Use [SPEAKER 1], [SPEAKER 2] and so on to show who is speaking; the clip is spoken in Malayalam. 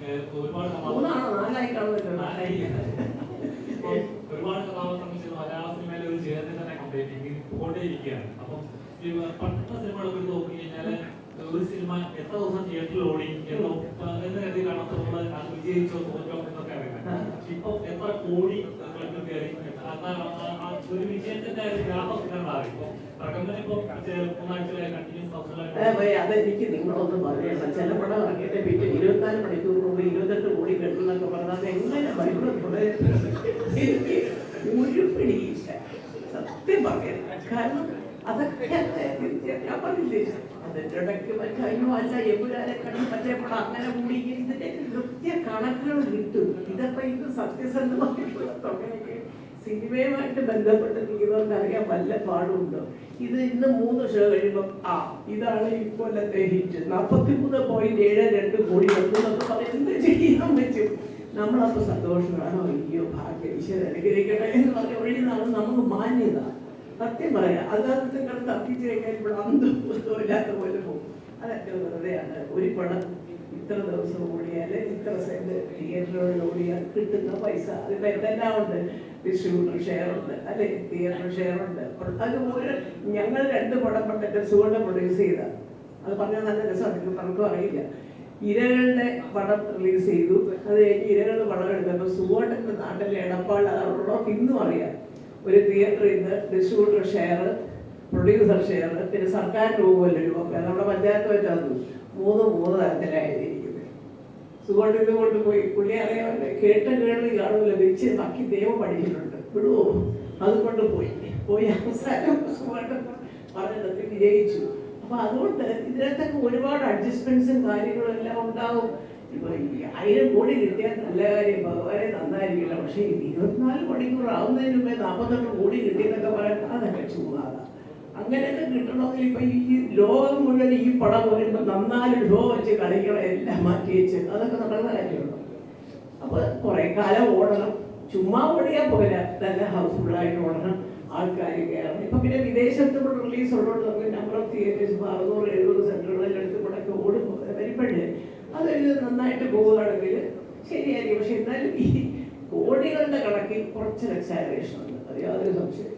[SPEAKER 1] ഒരുപാട് കഥാപാത്രങ്ങൾ മലയാള സിനിമയിലെ ഒരു ജയത്തിൽ തന്നെ കൊണ്ടേയിരിക്കുകയാണ്. അപ്പം ഈ പണ്ടത്തെ സിനിമകളൊക്കെ നോക്കി കഴിഞ്ഞാൽ ഒരു സിനിമ എത്ര ദിവസം തിയേറ്ററിൽ ഓടി എന്നോ എന്ന് കരുതി കാണത്തുള്ള അത് വിജയിച്ചോ തോറ്റോ എന്നൊക്കെ അറിയാം. ഇപ്പൊ എത്ര കോടി കയറി ഒരു വിജയത്തിന്റെ ഗ്രാമം മാറി. ഇപ്പൊ പ്രകമ്പന ഇപ്പൊ മൂന്നാഴ്ചയായി കണ്ടിന്യൂസ്
[SPEAKER 2] അതെനിക്ക് നിങ്ങളൊന്ന് പറയണം. ചില പടം ഇറങ്ങിയിട്ട് പിന്നെ 24 മണിക്കൂർ മുമ്പ് 28 കോടി കെട്ടുന്നൊക്കെ പറഞ്ഞാൽ എങ്ങനെ വരുന്നത് എനിക്ക് ഒരു പിടിയില്ല, സത്യം പറയണം. കാരണം അതൊക്കെ ഞാൻ പറഞ്ഞില്ലേ, അതിൻ്റെ ഇടയ്ക്ക് മറ്റോ അല്ല എമ്പുരാനെ കണ്ട് മറ്റേ പടം അങ്ങനെ കൂടി ഇതിന്റെ കൃത്യ കണക്കുകൾ കിട്ടും. ഇതൊക്കെ ഇത് സത്യസന്ധമായിട്ടുള്ള തുടങ്ങി സിനിമയുമായിട്ട് ബന്ധപ്പെട്ട് നിൽക്കുന്നവർക്ക് അറിയാൻ വല്ല പാടുണ്ടോ? ഇത് ഇന്ന് 3 ഷോ കഴിയുമ്പോൾ ഇതാണ് ഇക്കൊല്ലത്തെ ഹിറ്റ് 43.72 കോടി വെക്കുന്നൊക്കെ എന്ത് ചെയ്യാൻ പറ്റും? നമ്മളപ്പോൾ സന്തോഷമാണോ? അയ്യോ ഭാഗ്യം, ഈശ്വരൻ അനുഗ്രഹിക്കട്ടെ എന്ന് പറഞ്ഞ ഒഴിയുന്നതാണ് നമുക്ക് മാന്യത. സത്യം പറയാം, അതായത് തർക്കിച്ച് കഴിഞ്ഞാൽ ഇപ്പോൾ അന്തോ ഇല്ലാത്ത പോലെ പോകും. അതൊക്കെ വെറുതെയാണ്. ഒരു പടം ഇത്ര ദിവസം ഓടിയാൽ ഇത്ര സെന്റ് തിയേറ്ററുകളിൽ ഓടിയാൽ കിട്ടുന്ന പൈസ അതിപ്പോൾ എന്തെല്ലാം ഉണ്ട്. ഡിസ്ട്രിബ്യൂട്ടർ ഷെയർ ഉണ്ട്, അല്ലെ, തിയേറ്റർ ഷെയർ ഉണ്ട്. അതുപോലെ ഞങ്ങൾ 2 പടം പണ്ടൊക്കെ സുഖം പ്രൊഡ്യൂസ് ചെയ്ത, അത് പറഞ്ഞാൽ നല്ല രസമാണ്, നമുക്കും അറിയില്ല. ഇരകളുടെ പടം റിലീസ് ചെയ്തു. അത് കഴിഞ്ഞ് ഇരകളുടെ പടം എടുത്തപ്പോൾ സുഖോട്ടൻ്റെ നാട്ടിലെ എടപ്പാൾ അതുള്ളവർക്ക് ഇന്നും അറിയാം. ഒരു തിയേറ്ററിൽ നിന്ന് ഡിസ്ട്രിബ്യൂട്ടർ ഷെയർ, പ്രൊഡ്യൂസർ ഷെയർ, പിന്നെ സർക്കാർ രൂപ രൂപ നമ്മുടെ പഞ്ചായത്ത് വെച്ചാൽ 3 തരത്തിലായിരിക്കുന്നത്. സുഖമായിട്ട് ഇതുകൊണ്ട് പോയി പുള്ളി അറിയാമല്ലോ, കേട്ട് കേൾവി കാണുമല്ലോ, വെച്ച് ബാക്കി ദൈവം പഠിച്ചിട്ടുണ്ട്, വിടുവോ? അതുകൊണ്ട് പോയി അവസാനം സുഖമായിട്ട് പറഞ്ഞിട്ട് വിജയിച്ചു. അപ്പൊ അതുകൊണ്ട് ഇതിനകത്തൊക്കെ ഒരുപാട് അഡ്ജസ്റ്റ്മെന്റ്സും കാര്യങ്ങളും എല്ലാം ഉണ്ടാവും. ഇപ്പൊ 1000 കോടി കിട്ടിയാൽ നല്ല കാര്യം, ഭഗവാനെ നന്നായിരിക്കില്ല. പക്ഷെ 24 മണിക്കൂർ ആവുന്നതിന് മുമ്പേ 48 കോടി കിട്ടിയെന്നൊക്കെ പറയാൻ അതൊക്കെ ചൂടാകാം. അങ്ങനെയൊക്കെ കിട്ടണമെങ്കിൽ ഇപ്പൊ ഈ ലോകം മുഴുവൻ ഈ പടം വരുമ്പോൾ 4 ഷോ വെച്ച് കളികളെ എല്ലാം മാറ്റി വെച്ച് അതൊക്കെ നടന്ന കാര്യമുള്ളൂ. അപ്പൊ കുറെ കാലം ഓടണം. ചുമ്മാ ഓടിയാൽ പോരാ, നല്ല ഹൗസ്ഫുള്ളായിട്ട് ഓടണം, ആൾക്കാർ കയറണം. ഇപ്പൊ പിന്നെ വിദേശത്ത് കൂടെ റിലീസ് ഉള്ളതുകൊണ്ട് നമുക്ക് നമ്പർ ഓഫ് തിയേറ്റേഴ്സ് 600-700 സെന്ററുകളിലെടുത്ത് കൂടെ ഒക്കെ ഓടുമ്പോൾ വരുമ്പോഴേ അതൊരു നന്നായിട്ട് പോവുകയാണെങ്കിൽ ശരിയായിരിക്കും. പക്ഷെ എന്നാലും ഈ കോടികളുടെ കണക്കിൽ കുറച്ച് എക്സാജറേഷൻ ഉണ്ട്, അത് യാതൊരു സംശയം.